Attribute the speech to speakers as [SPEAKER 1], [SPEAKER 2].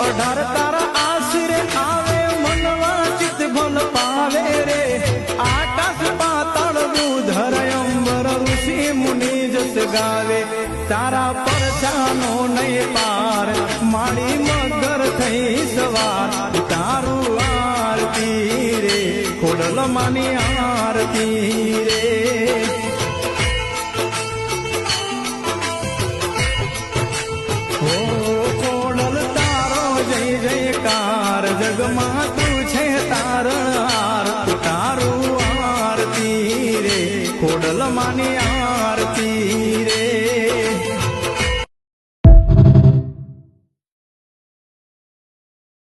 [SPEAKER 1] 18 તારા આશરે આવે મનવા ચિત ભલ પાવે રે આકાશ પાતાળ દૂધર અંબર ઋષિ મુનિ જસ ગાવે તારા પરચાનો નહીં પાર મારી મગર થઈ સવાર તારું આરતી રે ખોડલ માની આરતી રે Oh